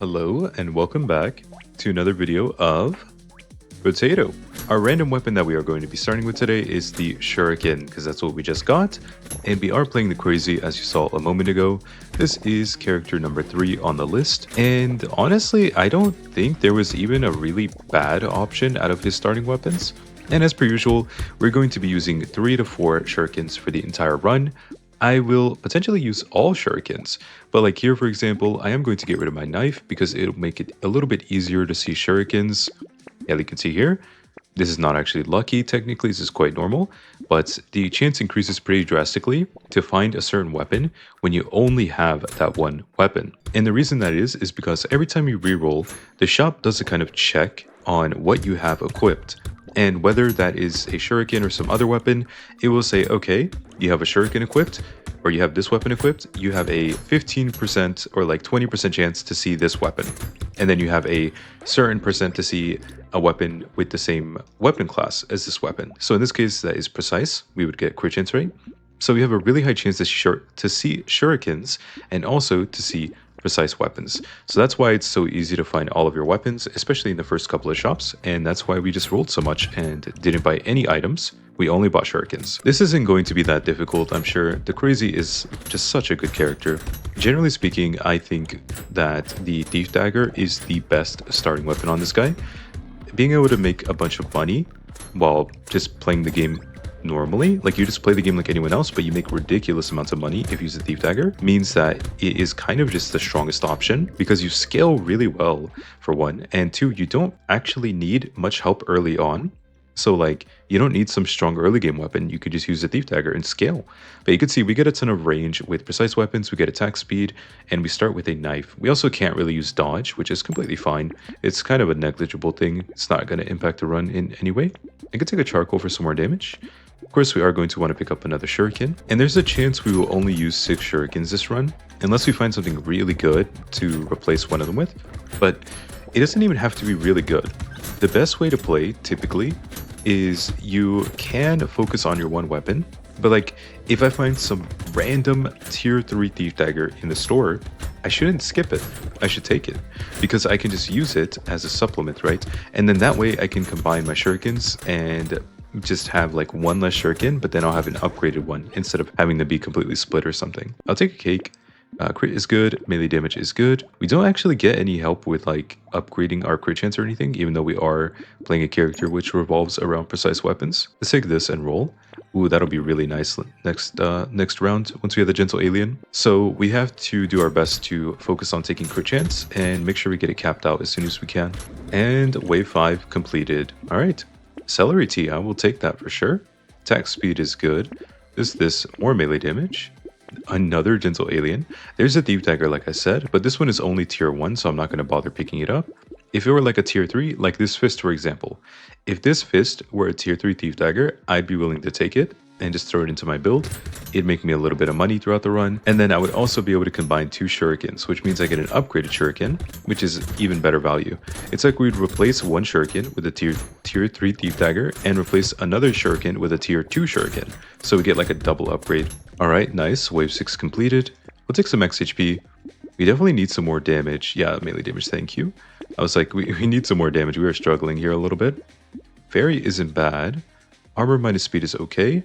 Hello and welcome back to another video of Potato. Our random weapon that we are going to be starting with today is the Shuriken, because that's what we just got, and we are playing the Crazy as you saw a moment ago. This is character number 3 on the list, and honestly I don't think there was even a really bad option out of his starting weapons. And as per usual, we're going to be using 3 to 4 Shurikens for the entire run. I will potentially use all shurikens, but like here for example, I am going to get rid of my knife because it'll make it a little bit easier to see shurikens. Yeah, you can see here, this is not actually lucky, technically this is quite normal, but the chance increases pretty drastically to find a certain weapon when you only have that one weapon. And the reason that is because every time you reroll, the shop does a kind of check on what you have equipped. And whether that is a shuriken or some other weapon, it will say, okay, you have a shuriken equipped, or you have this weapon equipped, you have a 15% or like 20% chance to see this weapon. And then you have a certain percent to see a weapon with the same weapon class as this weapon. So in this case, that is precise. We would get crit chance rate. So we have a really high chance to see shurikens and also to see precise weapons. So that's why it's so easy to find all of your weapons, especially in the first couple of shops, and that's why we just rolled so much and didn't buy any items. We only bought shurikens. This isn't going to be that difficult, I'm sure. The Crazy is just such a good character. Generally speaking, I think that the Thief Dagger is the best starting weapon on this guy. Being able to make a bunch of money while just playing the game normally, like you just play the game like anyone else, but you make ridiculous amounts of money if you use the Thief Dagger, means that it is kind of just the strongest option because you scale really well for one, and two, you don't actually need much help early on. So like, you don't need some strong early game weapon, you could just use the Thief Dagger and scale. But you can see we get a ton of range with precise weapons, we get attack speed, and we start with a knife. We also can't really use dodge, which is completely fine. It's kind of a negligible thing, it's not going to impact the run in any way. I could take a charcoal for some more damage. Of course, we are going to want to pick up another shuriken, and there's a chance we will only use 6 shurikens this run, unless we find something really good to replace one of them with. But it doesn't even have to be really good. The best way to play, typically, is you can focus on your one weapon, but like, if I find some random tier 3 Thief Dagger in the store, I shouldn't skip it. I should take it, because I can just use it as a supplement, right? And then that way I can combine my shurikens and just have like one less shuriken, but then I'll have an upgraded one instead of having them be completely split or something. I'll take a cake. Crit is good, melee damage is good. We don't actually get any help with like upgrading our crit chance or anything, even though we are playing a character which revolves around precise weapons. Let's take this and roll. Ooh, that'll be really nice next round once we have the gentle alien. So we have to do our best to focus on taking crit chance and make sure we get it capped out as soon as we can. And wave 5 completed. All right, celery tea, I will take that for sure. Attack speed is good. This more melee damage. Another gentle alien. There's a Thief Dagger like I said, but this one is only tier 1, so I'm not going to bother picking it up. If it were like a tier 3, like this fist for example, if this fist were a tier 3 Thief Dagger, I'd be willing to take it and just throw it into my build. It'd make me a little bit of money throughout the run, and then I would also be able to combine 2 shurikens, which means I get an upgraded shuriken, which is even better value. It's like we'd replace one shuriken with a tier 3 Thief Dagger and replace another shuriken with a tier 2 shuriken, so we get like a double upgrade. Alright, nice, wave 6 completed. We'll take some XHP. We definitely need some more damage. Yeah, melee damage, thank you. I was like, we need some more damage. We are struggling here a little bit. Fairy isn't bad. Armor minus speed is okay.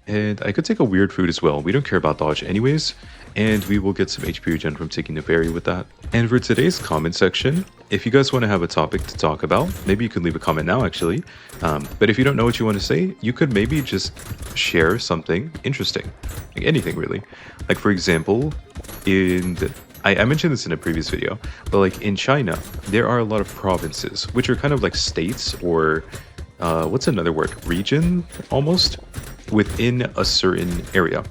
And I could take a weird food as well. We don't care about dodge anyways, and we will get some HP regen from taking the fairy with that. And for today's comment section, if you guys want to have a topic to talk about, maybe you can leave a comment now actually. But if you don't know what you want to say, you could maybe just share something interesting, like anything really. Like for example, I mentioned this in a previous video, but like in China, there are a lot of provinces, which are kind of like states or what's another word? Region almost? Within a certain area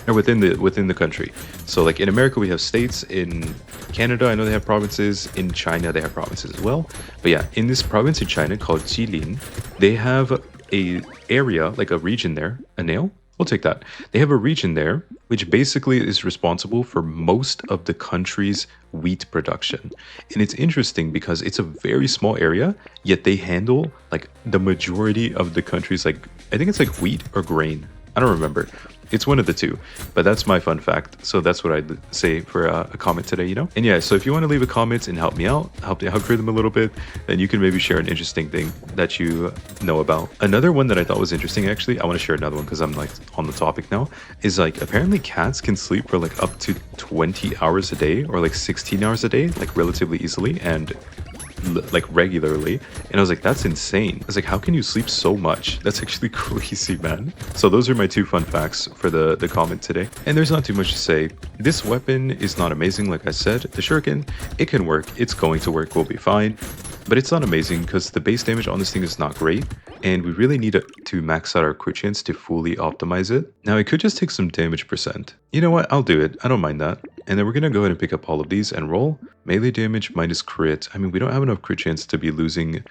or within the country. So like in America we have states, in Canada I know they have provinces, in China they have provinces as well. But yeah, in this province in China called Jilin, they have a area, like a region there. A nail? We'll take that. They have a region there which basically is responsible for most of the country's wheat production. And it's interesting because it's a very small area, yet they handle like the majority of the country's, like, I think it's like wheat or grain. I don't remember. It's one of the two, but that's my fun fact. So that's what I'd say for a comment today, you know? And yeah, so if you want to leave a comment and help me out, help the algorithm a little bit, then you can maybe share an interesting thing that you know about. Another one that I thought was interesting, actually, I want to share another one because I'm like on the topic now, is like apparently cats can sleep for like up to 20 hours a day or like 16 hours a day, like relatively easily and like regularly. And I was like, that's insane. I was like, how can you sleep so much? That's actually crazy, man. So those are my two fun facts for the comment today. And there's not too much to say. This weapon is not amazing, like I said. The Shuriken, it can work. It's going to work. We'll be fine. But it's not amazing because the base damage on this thing is not great. And we really need to max out our crit chance to fully optimize it. Now, I could just take some damage percent. You know what? I'll do it. I don't mind that. And then we're going to go ahead and pick up all of these and roll. Melee damage minus crit. I mean, we don't have enough crit chance to be losing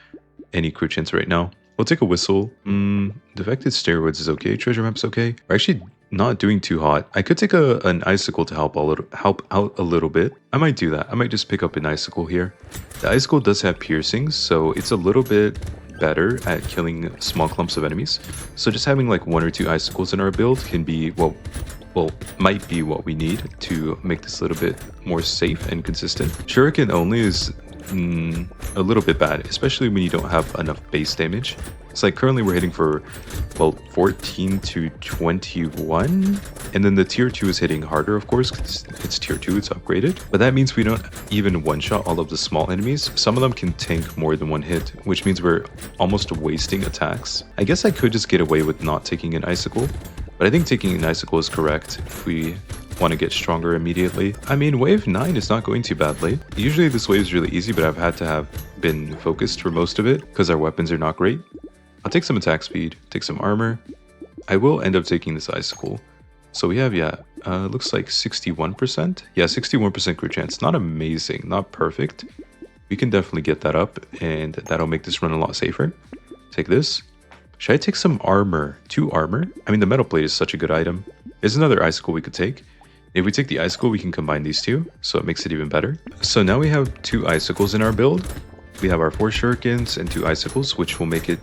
any crit chance right now. We'll take a whistle. Defected steroids is okay. Treasure map's okay. We're actually not doing too hot. I could take an icicle to help out a little bit. I might do that. I might just pick up an icicle here. The icicle does have piercings, so it's a little bit better at killing small clumps of enemies. So just having like 1 or 2 icicles in our build can be, well, might be what we need to make this a little bit more safe and consistent. Shuriken only is a little bit bad, especially when you don't have enough base damage. It's like currently we're hitting for, well, 14 to 21. And then the tier 2 is hitting harder, of course, because it's tier 2, it's upgraded. But that means we don't even one-shot all of the small enemies. Some of them can tank more than 1 hit, which means we're almost wasting attacks. I guess I could just get away with not taking an icicle, but I think taking an icicle is correct if we want to get stronger immediately. I mean, wave 9 is not going too badly. Usually this wave is really easy, but I've had to have been focused for most of it because our weapons are not great. I'll take some attack speed, take some armor. I will end up taking this icicle. So we have, looks like 61%. Yeah, 61% crit chance. Not amazing, not perfect. We can definitely get that up, and that'll make this run a lot safer. Take this. Should I take some armor? 2 armor? I mean, the metal plate is such a good item. There's another icicle we could take. If we take the icicle, we can combine these two, so it makes it even better. So now we have 2 icicles in our build. We have our 4 shurikens and 2 icicles, which will make it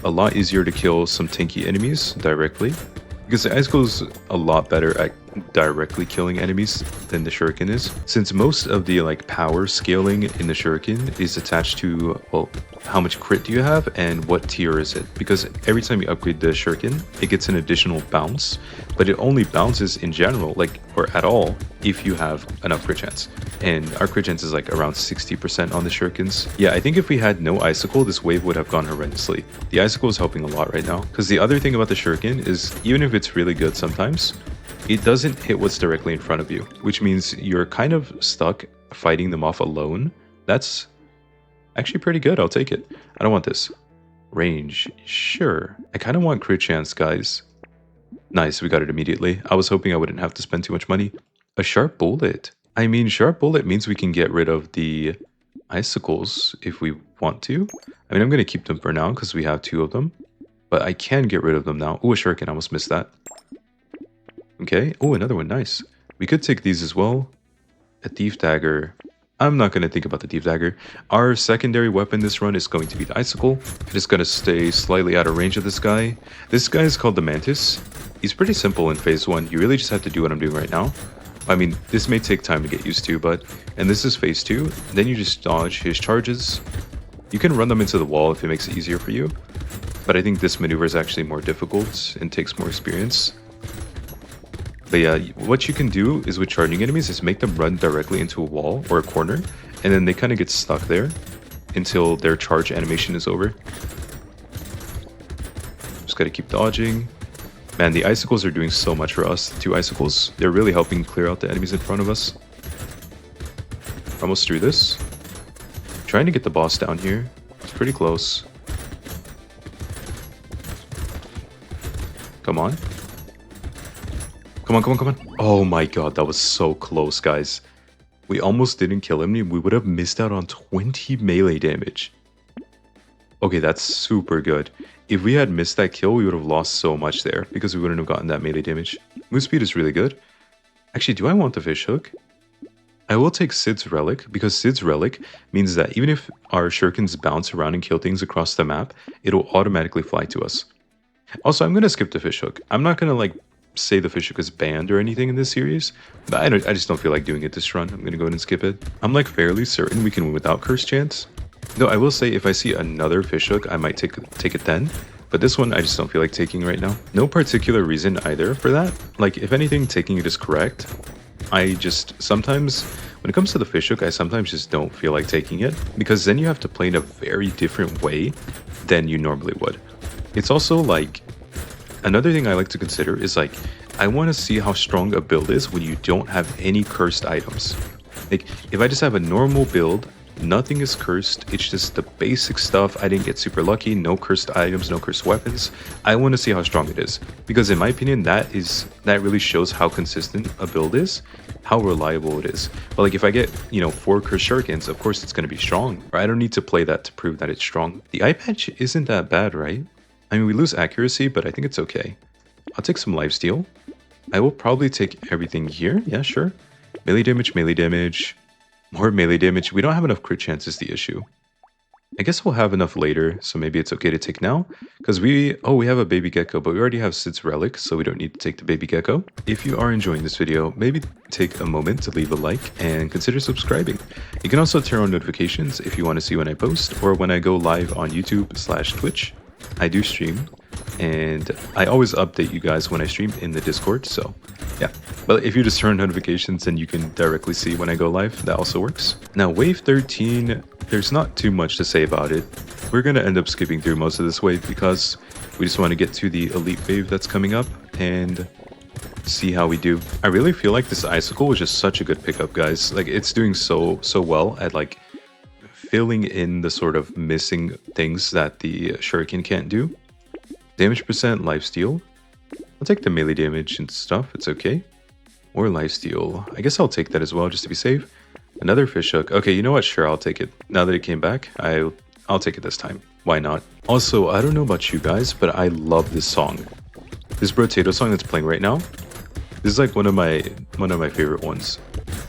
a lot easier to kill some tanky enemies directly. Because the icicle is a lot better at directly killing enemies than the shuriken is. Since most of the like power scaling in the shuriken is attached to, well, how much crit do you have and what tier is it? Because every time you upgrade the shuriken, it gets an additional bounce, but it only bounces in general, like, or at all, if you have enough crit chance. And our crit chance is like around 60% on the shurikens. Yeah, I think if we had no icicle, this wave would have gone horrendously. The icicle is helping a lot right now. Because the other thing about the shuriken is, even if it's really good sometimes, it doesn't hit what's directly in front of you, which means you're kind of stuck fighting them off alone. That's actually pretty good. I'll take it. I don't want this. Range. Sure. I kind of want crit chance, guys. Nice. We got it immediately. I was hoping I wouldn't have to spend too much money. A sharp bullet. I mean, sharp bullet means we can get rid of the icicles if we want to. I mean, I'm going to keep them for now because we have 2 of them. But I can get rid of them now. Oh, a shuriken. I almost missed that. Okay. Oh, another one. Nice. We could take these as well. A thief dagger. I'm not going to think about the thief dagger. Our secondary weapon this run is going to be the icicle. It is going to stay slightly out of range of this guy. This guy is called the mantis. He's pretty simple in phase 1. You really just have to do what I'm doing right now. I mean, this may take time to get used to, but... And this is phase 2. Then you just dodge his charges. You can run them into the wall if it makes it easier for you. But I think this maneuver is actually more difficult and takes more experience. But yeah, what you can do is with charging enemies is make them run directly into a wall or a corner, and then they kind of get stuck there until their charge animation is over. Just gotta keep dodging. Man, the icicles are doing so much for us. 2 icicles. They're really helping clear out the enemies in front of us. Almost through this. Trying to get the boss down here. It's pretty close. Come on. Come on, come on, come on. Oh my god, that was so close, guys. We almost didn't kill him. We would have missed out on 20 melee damage. Okay, that's super good. If we had missed that kill, we would have lost so much there because we wouldn't have gotten that melee damage. Move speed is really good. Actually, do I want the fish hook? I will take Sid's Relic because Sid's Relic means that even if our shurikens bounce around and kill things across the map, it'll automatically fly to us. Also, I'm gonna skip the fishhook. I'm not gonna like say the fishhook is banned or anything in this series, but I just don't feel like doing it this run. I'm gonna go ahead and skip it. I'm like fairly certain we can win without curse chance. Though I will say if I see another fishhook, I might take it then. But this one I just don't feel like taking right now. No particular reason either for that. Like if anything, taking it is correct. I just sometimes, when it comes to the fishhook, I sometimes just don't feel like taking it because then you have to play in a very different way than you normally would. It's also like, another thing I like to consider is like, I want to see how strong a build is when you don't have any cursed items. Like, if I just have a normal build, nothing is cursed, it's just the basic stuff, I didn't get super lucky, no cursed items, no cursed weapons, I want to see how strong it is. Because in my opinion, that really shows how consistent a build is, how reliable it is. But like if I get, 4 cursed shurikens, of course it's going to be strong. I don't need to play that to prove that it's strong. The eye patch isn't that bad, right? I mean, we lose accuracy, but I think it's okay. I'll take some lifesteal. I will probably take everything here. Yeah, sure. Melee damage, more melee damage. We don't have enough crit chance is the issue. I guess we'll have enough later, so maybe it's okay to take now. Because we have a baby gecko, but we already have Sid's relic, so we don't need to take the baby gecko. If you are enjoying this video, maybe take a moment to leave a like and consider subscribing. You can also turn on notifications if you want to see when I post or when I go live on YouTube/Twitch. I do stream, and I always update you guys when I stream in the Discord, so yeah. But if you just turn on notifications, then you can directly see when I go live. That also works. Now, Wave 13, there's not too much to say about it. We're going to end up skipping through most of this wave because we just want to get to the elite wave that's coming up and see how we do. I really feel like this icicle was just such a good pickup, guys. Like, it's doing so well at like filling in the sort of missing things that the Shuriken can't do. Damage percent, lifesteal. I'll take the melee damage and stuff, it's okay. Or lifesteal. I guess I'll take that as well, just to be safe. Another fishhook. Okay, you know what? Sure, I'll take it. Now that it came back, I'll take it this time. Why not? Also, I don't know about you guys, but I love this song. This potato song that's playing right now. This is like one of my favorite ones.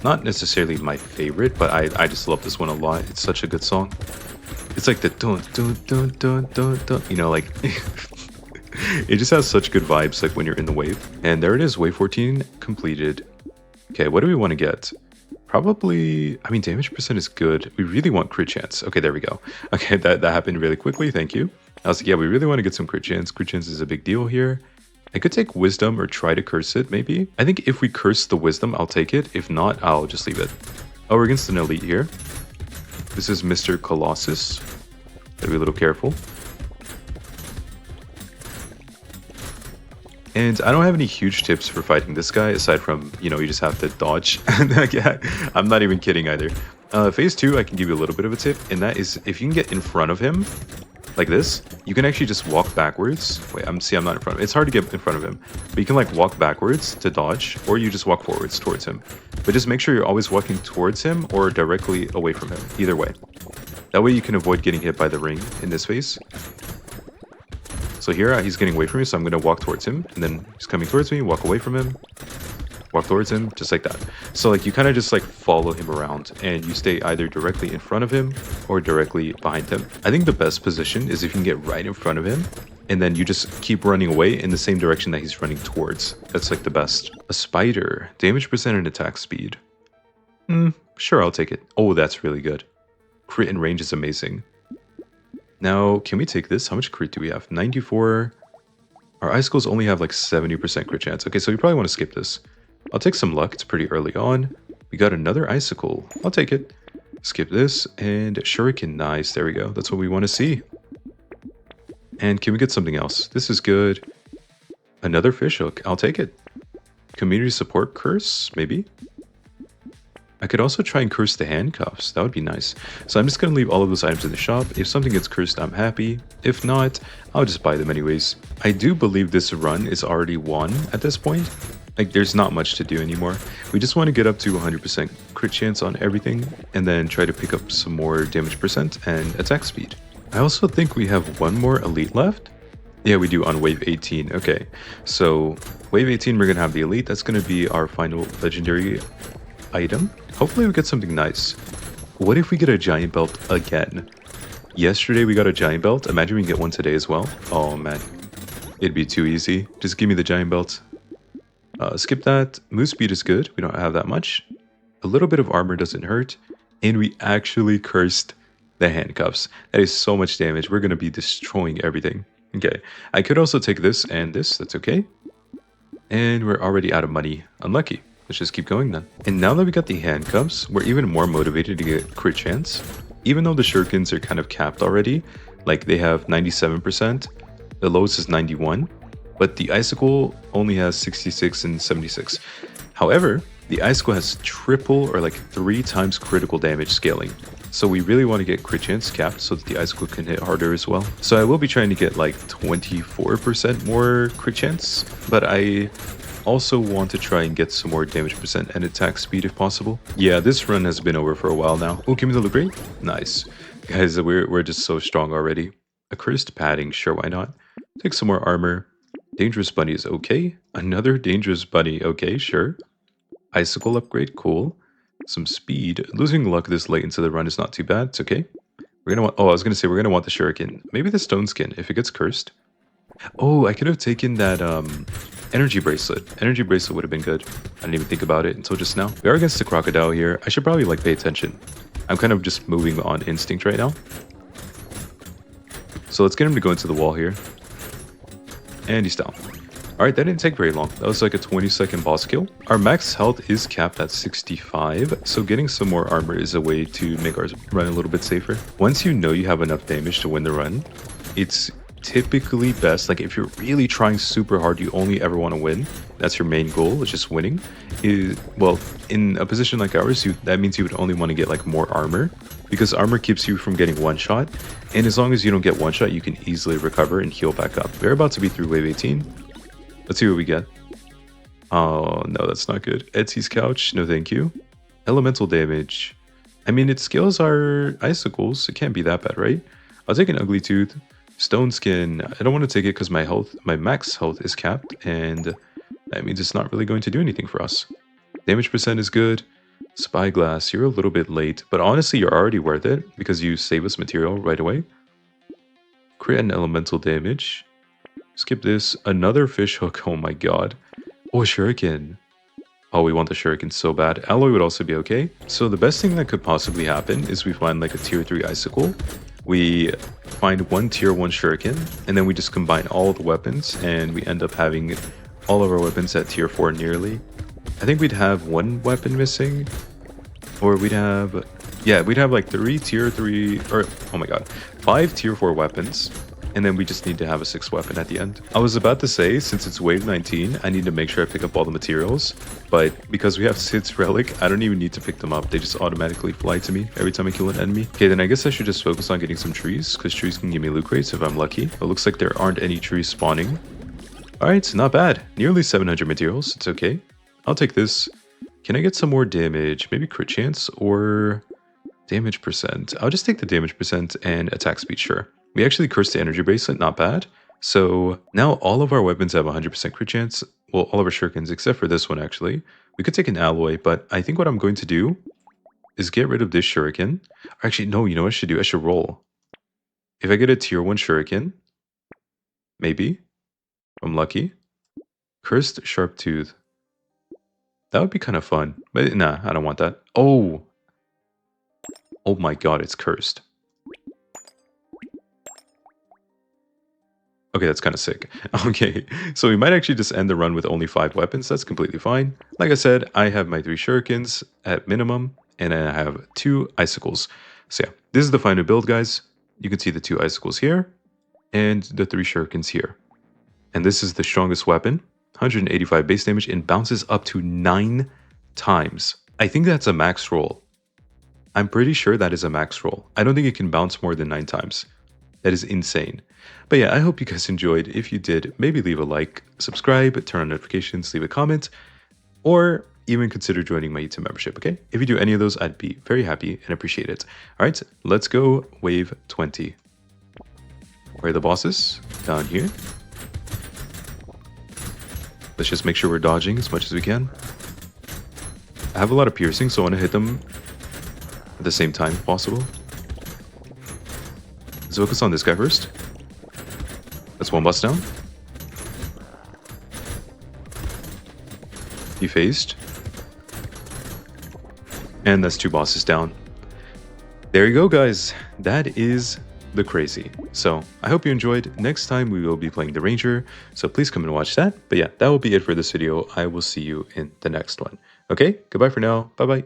Not necessarily my favorite, but I just love this one a lot. It's such a good song. It's like the dun dun dun dun dun dun. Like it just has such good vibes like when you're in the wave. And there it is, wave 14 completed. Okay, what do we want to get? Probably, I mean, damage percent is good. We really want crit chance. Okay, there we go. Okay, that happened really quickly. Thank you. I was like, yeah, we really want to get some crit chance. Crit chance is a big deal here. I could take wisdom or try to curse it, maybe. I think if we curse the wisdom, I'll take it. If not, I'll just leave it. Oh, we're against an elite here. This is Mr. Colossus. Gotta be a little careful. And I don't have any huge tips for fighting this guy, aside from, you just have to dodge. Yeah, I'm not even kidding either. Phase 2, I can give you a little bit of a tip, and that is if you can get in front of him, like this, you can actually just walk backwards. Wait, I'm not in front of him. It's hard to get in front of him, but you can like walk backwards to dodge, or you just walk forwards towards him. But just make sure you're always walking towards him or directly away from him, either way. That way you can avoid getting hit by the ring in this phase. So here he's getting away from me, so I'm going to walk towards him, and then he's coming towards me, walk away from him, walk towards him, just like that. So like you kind of just like follow him around, and you stay either directly in front of him or directly behind him. I think the best position is if you can get right in front of him, and then you just keep running away in the same direction that he's running towards. That's like the best. A spider, damage percent and attack speed. Sure, I'll take it. Oh, that's really good. Crit and range is amazing. Now, can we take this? How much crit do we have? 94. Our icicles only have like 70% crit chance. Okay, so we probably want to skip this. I'll take some luck. It's pretty early on. We got another icicle. I'll take it. Skip this. And Shuriken. Nice. There we go. That's what we want to see. And can we get something else? This is good. Another fishhook. I'll take it. Community support curse? Maybe. I could also try and curse the handcuffs. That would be nice. So I'm just going to leave all of those items in the shop. If something gets cursed, I'm happy. If not, I'll just buy them anyways. I do believe this run is already won at this point. Like, there's not much to do anymore. We just want to get up to 100% crit chance on everything, and then try to pick up some more damage percent and attack speed. I also think we have one more elite left. Yeah, we do on wave 18. Okay, so wave 18, we're going to have the elite. That's going to be our final legendary item. Hopefully we get something nice. What if we get a giant belt again? Yesterday we got a giant belt. Imagine we can get one today as well. Oh man. It'd be too easy. Just give me the giant belt. Skip that. Move speed is good. We don't have that much. A little bit of armor doesn't hurt. And we actually cursed the handcuffs. That is so much damage. We're going to be destroying everything. Okay. I could also take this and this. That's okay. And we're already out of money. Unlucky. Let's just keep going then. And now that we got the handcuffs, we're even more motivated to get crit chance. Even though the shurikens are kind of capped already, like they have 97%, the lowest is 91, but the icicle only has 66 and 76. However, the icicle has triple or like 3 times critical damage scaling. So we really want to get crit chance capped so that the icicle can hit harder as well. So I will be trying to get like 24% more crit chance, but I also want to try and get some more damage percent and attack speed if possible. Yeah, this run has been over for a while now. Oh, give me the loot crate. Nice. Guys, we're just so strong already. A cursed padding, sure, why not? Take some more armor. Dangerous bunny is okay. Another dangerous bunny, okay, sure. Icicle upgrade, cool. Some speed. Losing luck this late into the run is not too bad, it's okay. We're gonna want, oh, I was gonna say we're gonna want the shuriken. Maybe the stone skin if it gets cursed. Oh, I could have taken that energy bracelet. Energy bracelet would have been good. I didn't even think about it until just now. We are against the crocodile here. I should probably like pay attention. I'm kind of just moving on instinct right now. So let's get him to go into the wall here. And he's down. Alright, that didn't take very long. That was like a 20-second boss kill. Our max health is capped at 65, so getting some more armor is a way to make our run a little bit safer. Once you know you have enough damage to win the run, it's typically best, like if you're really trying super hard, you only ever want to win, that's your main goal, is just winning, well, in a position like ours, that means you would only want to get like more armor, because armor keeps you from getting one shot, and as long as you don't get one shot, you can easily recover and heal back up. We're about to be through wave 18. Let's see what we get. Oh no, that's not good. Etsy's couch, no thank you. Elemental damage. I mean, it scales our icicles, it can't be that bad, right? I'll take an ugly tooth. Stone skin, I don't want to take it because my max health is capped, and that means it's not really going to do anything for us. Damage percent is good. Spyglass, you're a little bit late, but honestly you're already worth it because you save us material right away. Crit and elemental damage. Skip this. Another fish hook, oh my god. Oh, shuriken. Oh, we want the shuriken so bad. Alloy would also be okay. So the best thing that could possibly happen is we find like a tier 3 icicle. We find one tier 1 shuriken, and then we just combine all the weapons, and we end up having all of our weapons at tier 4 nearly. I think we'd have one weapon missing, or we'd have, yeah, we'd have like 3 tier 3, or oh my god, 5 tier 4 weapons, and then we just need to have a 6th weapon at the end. I was about to say, since it's wave 19, I need to make sure I pick up all the materials, but because we have Sid's relic, I don't even need to pick them up. They just automatically fly to me every time I kill an enemy. Okay, then I guess I should just focus on getting some trees, because trees can give me loot crates if I'm lucky. It looks like there aren't any trees spawning. Alright, not bad. Nearly 700 materials, it's okay. I'll take this. Can I get some more damage? Maybe crit chance or damage percent? I'll just take the damage percent and attack speed, sure. We actually cursed the energy bracelet, not bad. So now all of our weapons have 100% crit chance. Well, all of our shurikens, except for this one actually. We could take an alloy, but I think what I'm going to do is get rid of this shuriken. Actually, no, you know what I should do? I should roll. If I get a tier 1 shuriken, maybe, if I'm lucky. Cursed sharp tooth. That would be kind of fun, but nah, I don't want that. Oh! Oh my god, it's cursed. Okay, that's kind of sick. Okay, so we might actually just end the run with only 5 weapons. That's completely fine. Like I said, I have my 3 shurikens at minimum, and then I have 2 icicles. So yeah, this is the final build, guys. You can see the 2 icicles here, and the 3 shurikens here. And this is the strongest weapon. 185 base damage and bounces up to 9 times. I think that's a max roll. I'm pretty sure that is a max roll. I don't think it can bounce more than 9 times. That is insane. But yeah, I hope you guys enjoyed. If you did, maybe leave a like, subscribe, turn on notifications, leave a comment, or even consider joining my YouTube membership, okay? If you do any of those, I'd be very happy and appreciate it. All right, let's go wave 20. Where are the bosses? Down here. Let's just make sure we're dodging as much as we can. I have a lot of piercing, so I want to hit them at the same time if possible. Let's focus on this guy first. That's one boss down. he faced. And that's 2 bosses down. There you go, guys. That is the crazy. So I hope you enjoyed. Next time we will be playing the Ranger, so please come and watch that. But yeah, that will be it for this video. I will see you in the next one. Okay, goodbye for now. Bye bye.